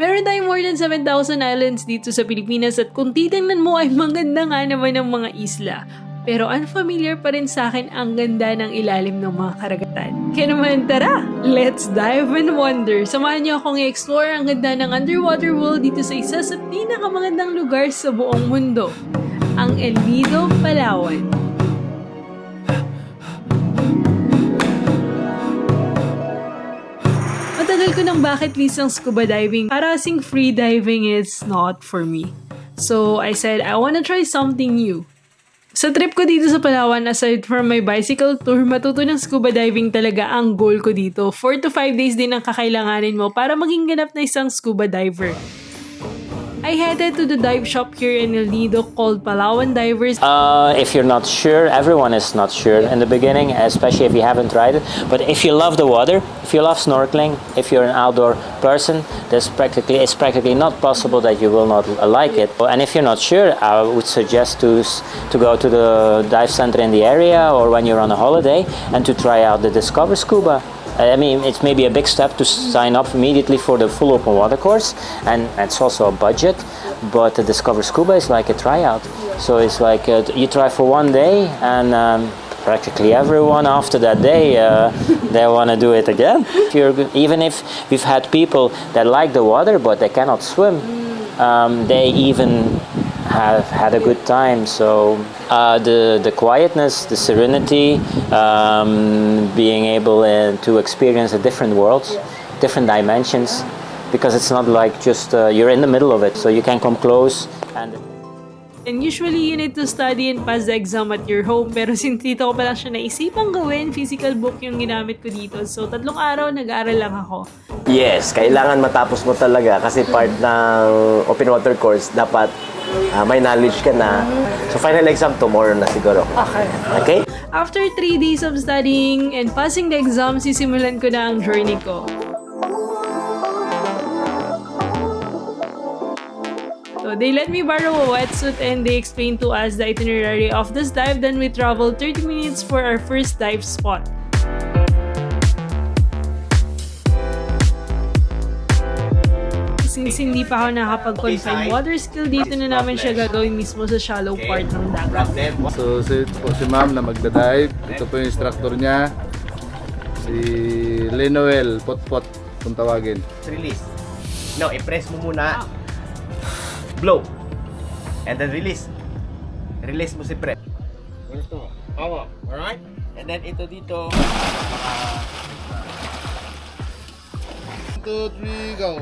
Meron tayong more than 7,000 islands dito sa Pilipinas at kung titingnan mo ay maganda nga naman ang mga isla. Pero unfamiliar pa rin sa akin ang ganda ng ilalim ng mga karagatan. Kaya naman tara, let's dive and wonder. Samahan niyo akong i-explore ang ganda ng underwater world dito sa isa sa pinakamagandang lugar sa buong mundo, ang Nido, Palawan. Matagal ko ng bucket list ng scuba diving para kasing free diving is not for me. So I said I wanna try something new. Sa trip ko dito sa Palawan, aside from my bicycle tour, matuto ng scuba diving talaga ang goal ko dito. 4 to 5 days din ang kakailanganin mo para maging ganap na isang scuba diver. I headed to the dive shop here in Nido called Palawan Divers. If you're not sure, everyone is not sure in the beginning, especially if you haven't tried it. But if you love the water, if you love snorkeling, if you're an outdoor person, it's practically not possible that you will not like it. And if you're not sure, I would suggest to go to the dive center in the area or when you're on a holiday and to try out the Discover Scuba. I mean, it's maybe a big step to sign up immediately for the full open water course, and it's also a budget, but the Discover Scuba is like a tryout. So it's like you try for one day, and practically everyone after that day, they want to do it again. Even if we've had people that like the water, but they cannot swim, they even have had a good time. So the quietness, the serenity, being able to experience the different worlds, different dimensions, because it's not like just you're in the middle of it, so you can come close. And usually, you need to study and pass the exam at your home. Pero since dito ko pa lang siya naisipang gawin, physical book yung ginamit ko dito. So, 3 araw, nag-aaral lang ako. Yes, kailangan matapos mo talaga kasi part ng open water course, dapat may knowledge ka na. So, final exam tomorrow na siguro. Okay? After 3 days of studying and passing the exam, sisimulan ko na ang journey ko. So, they let me borrow a wetsuit and they explained to us the itinerary of this dive. Then we traveled 30 minutes for our first dive spot. Since hindi pa ako nakapag-confine water skill, dito na namin siya gagawin mismo sa shallow part ng dagat. So, si ma'am na magdadive. Ito po yung instructor niya. Si Lenoel, Potpot, kung tawagin. Release. No, i-press mo muna. Blow. And then release. Release mo si press. Ito. Power. Alright? And then ito dito. 1, 2, 3, go!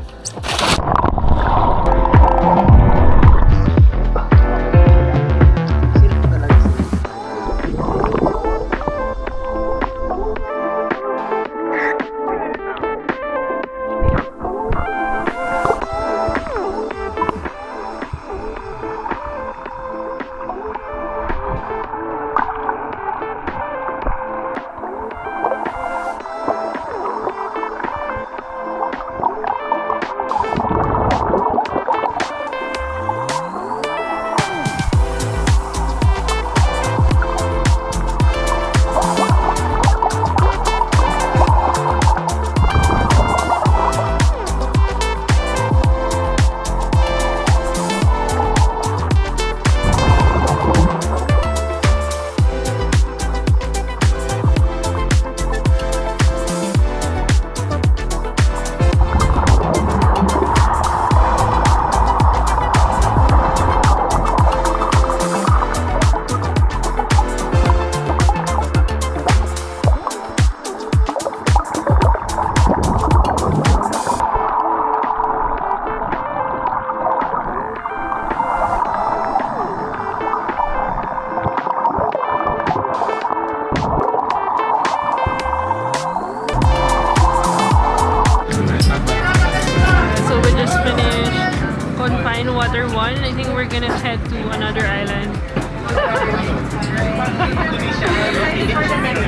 Water 1. I think we're gonna head to another island.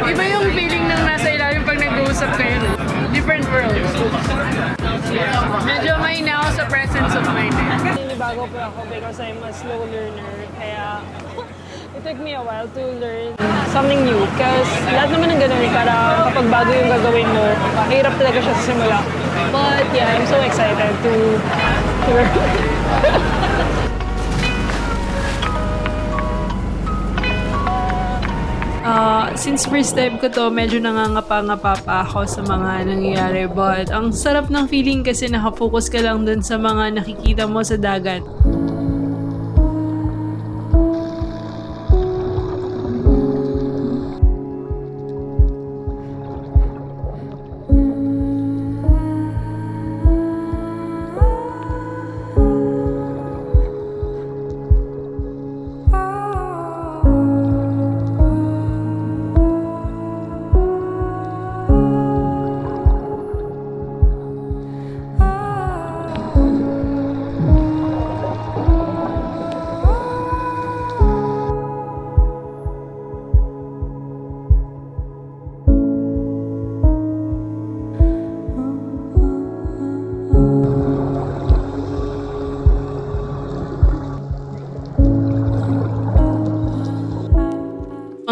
Iba yung feeling ng nasa ilalim pag nag-uusap kayo. Different worlds. Medyo may now sa presence of mind. Bago po ako because I'm a slow learner. Kaya it took me a while to learn something new. Kasi lahat naman ng ganun, para kapag bago yung gagawin mo, mahirap talaga siya sa simula. But yeah, I'm so excited to since first time ko to, medyo nangangapa-ngapa pa ako sa mga nangyayari. But ang sarap ng feeling kasi nakafocus ka lang dun sa mga nakikita mo sa dagat.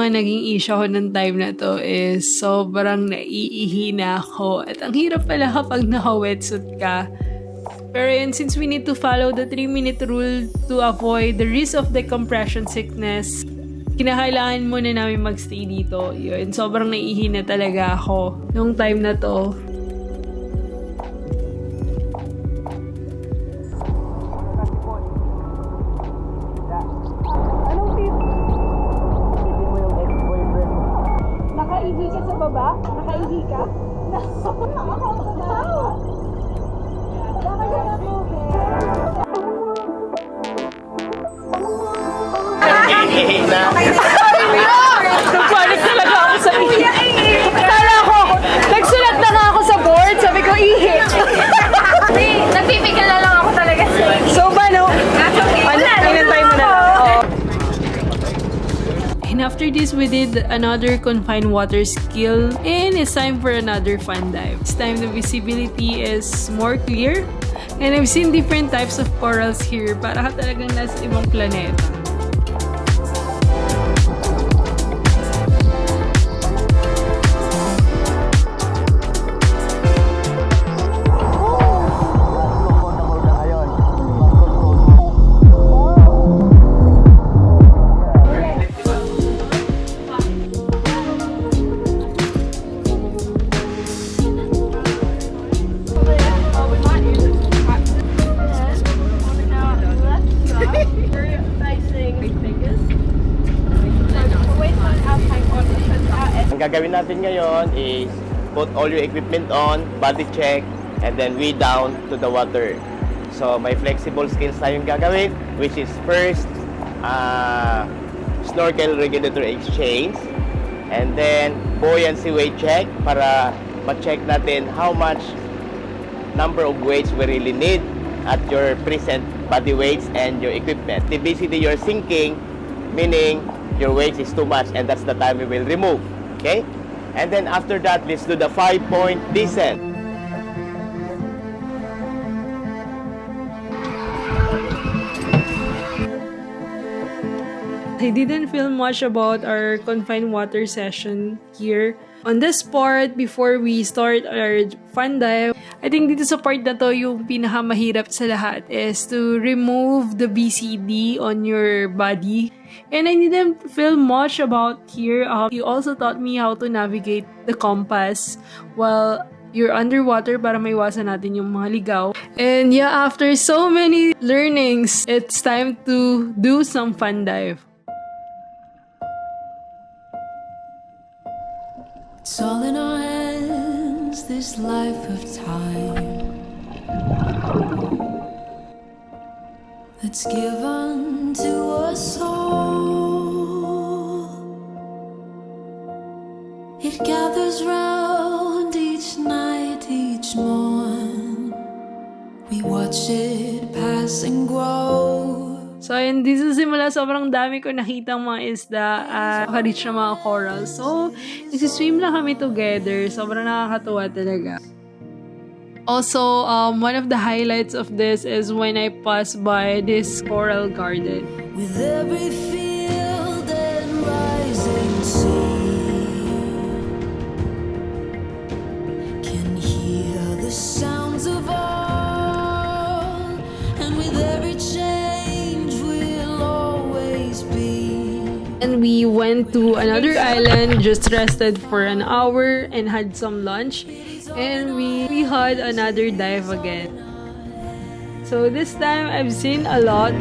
Naging issue ako ng time na to is sobrang naiihi na ako. At ang hirap pala kapag naka-wetsuit ka. Pero yun, since we need to follow the 3-minute rule to avoid the risk of decompression sickness, kinakailangan muna namin magstay dito. Yun, sobrang naiihi na talaga ako nung time na to. Nakaihi ka sa baba? Nakaihi ka? Nagpanik talaga ako sa ihi. Kala ko, nagsulat na nga ako sa board, sabi ko ihi. Nagpipigil na lang ako talaga. So ba, no? Inantay mo na lang. And after this, we did another confined water skill, and it's time for another fun dive. This time, the visibility is more clear, and I've seen different types of corals here. Para ka talagang nasa ibang planeta. Ang gagawin natin ngayon is put all your equipment on, body check, and then we down to the water. So may flexible skills tayong gagawin, which is first snorkel regulator exchange, and then buoyancy weight check para ma-check natin how much number of weights we really need at your present body weights and your equipment. Basically, you're sinking, meaning your weight is too much, and that's the time we will remove. Okay? And then after that, let's do the 5-point descent. I didn't film much about our confined water session here. On this part, before we start our fun dive, I think dito sa part na to, yung pinakamahirap sa lahat is to remove the BCD on your body. And I didn't film much about here. You also taught me how to navigate the compass while you're underwater para maiwasan natin yung mga ligaw. And yeah, after so many learnings, it's time to do some fun dive. It's all in our hands, this life of time that's given to us all. It gathers round each night, each morn. We watch it pass and grow. So, ayun, dito sa simula, sobrang dami ko nakitang mga isda at makareach na mga corals. So, nagsiswim lang kami together. Sobrang nakakatuwa talaga. Also, one of the highlights of this is when I pass by this coral garden. With every field and rising sea, can hear the sound And we went to another island, just rested for an hour and had some lunch. And we had another dive again. So this time I've seen a lot.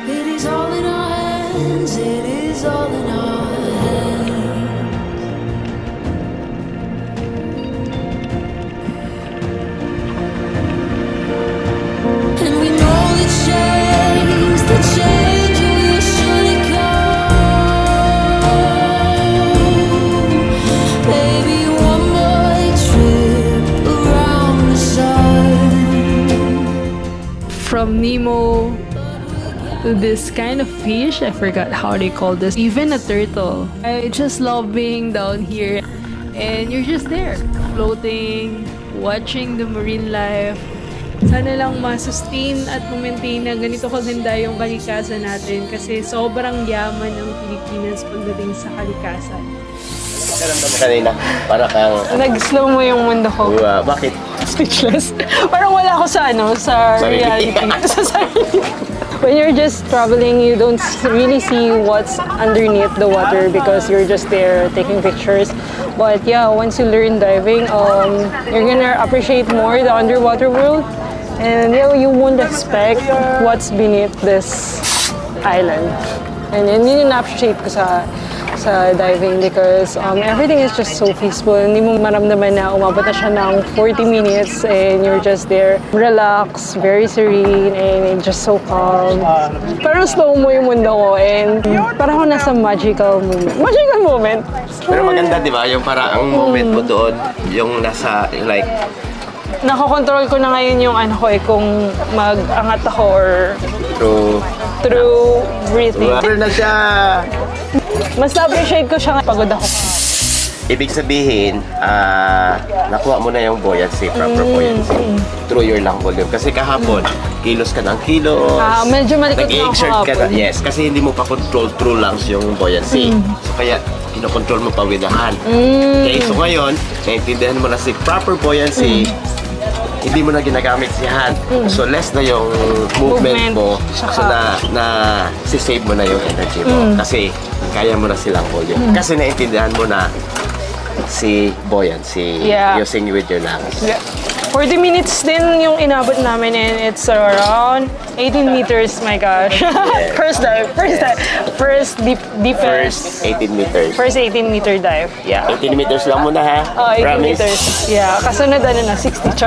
It is all in our hands, it is all in our hands. And we know the change will surely come. Baby, one more trip around the sun. From Nemo to this kind of fish, I forgot how they call this, even a turtle. I just love being down here and you're just there, floating, watching the marine life. Sana lang ma-sustain at ma-maintain na ganito kaganda yung kalikasan natin kasi sobrang yaman ng Pilipinas pagdating sa kalikasan. Karamdam mo kanina, para kang... Nag-slow mo yung mundo ko. Bakit? Speechless. Parang wala ako sa sa Sarili. reality. Sa sarili. When you're just traveling, you don't really see what's underneath the water because you're just there taking pictures. But yeah, once you learn diving, you're gonna appreciate more the underwater world. And you won't expect what's beneath this island. And yun yung na-appreciate ko sa diving because everything is just so peaceful. Hindi mo maramdaman na umabot na siya ng 40 minutes and you're just there, relaxed, very serene, and just so calm. Parang slow mo yung mundo ko and parang ako nasa magical moment. Magical moment! Pero maganda, di ba? Yung parang ang moment mo doon, yung nasa, like, Nakokontrol ko na ngayon yung ano ko kung mag-angat ako or through breathing. Pero na siya. Mas na-appreciate ko siya pagod ako. Ibig sabihin, nakuha mo na yung buoyancy, proper buoyancy, through your lung volume. Kasi kahapon, kilos ka ng kilos. Medyo malikot na ako nag-exert ka na. kahapon. Yes, kasi hindi mo pa control through lungs yung buoyancy. So kaya, kinokontrol mo pa with the hand. Okay, so ngayon, naintindihan mo na si proper buoyancy, hindi mo na ginagamit si hand. So less na yung movement mo. So na si-save mo na yung energy mo. Kasi kaya mo na silang volume. Kasi naintindihan mo na si buoyancy using with your lungs. Yeah. 40 minutes din yung inabot namin and it's around 18 meters, my gosh. First dive. First deepest. First 18 meters. First 18 meter dive. Yeah. 18 meters lang muna ha. 18 Promise. meters. Yeah. Kasunod 60.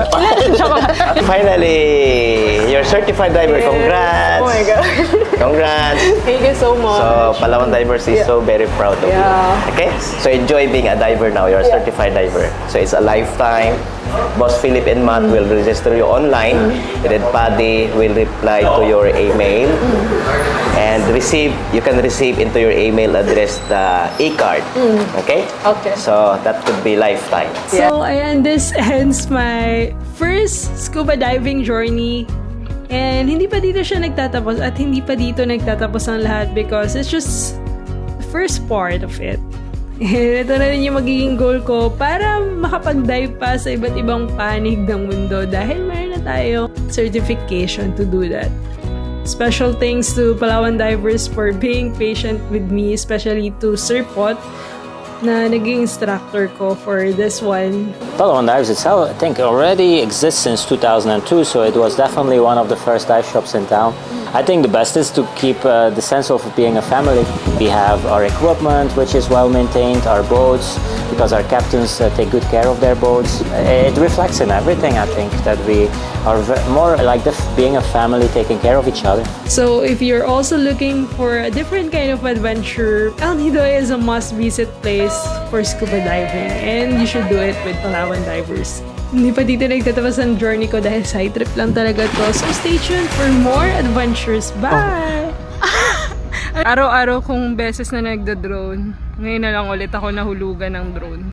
Finally, you're certified diver. Congrats. Oh my God. Congrats. Thank you so much. So, Palawan Divers is so very proud of you. Okay? So, enjoy being a diver now. You're a certified diver. So, it's a lifetime. Boss Philip and Matt will register you online. And then PADI will reply to your email. And you can receive into your email address the e-card. Okay? Okay. So, that could be lifetime. So, ayan, this ends my first scuba diving journey. And hindi pa dito siya nagtatapos at hindi pa dito nagtatapos ang lahat because it's just the first part of it. And ito na rin yung magiging goal ko para makapag-dive pa sa iba't ibang panig ng mundo dahil mayroon na tayo certification to do that. Special thanks to Palawan Divers for being patient with me, especially to Sir Pot na naging instructor ko for this one. Palawan Divers itself, I think, already exists since 2002, so it was definitely one of the first dive shops in town. I think the best is to keep the sense of being a family. We have our equipment, which is well maintained, our boats, because our captains take good care of their boats. It reflects in everything, I think, that we are more like being a family, taking care of each other. So if you're also looking for a different kind of adventure, El Nido is a must-visit place for scuba diving, and you should do it with Palawan Divers. Hindi pa dito nagtatapos ang journey ko dahil side trip lang talaga to. So stay tuned for more adventures. Bye! Araw-araw kong beses na nagda-drone. Ngayon na lang ulit ako nahulugan ng drone.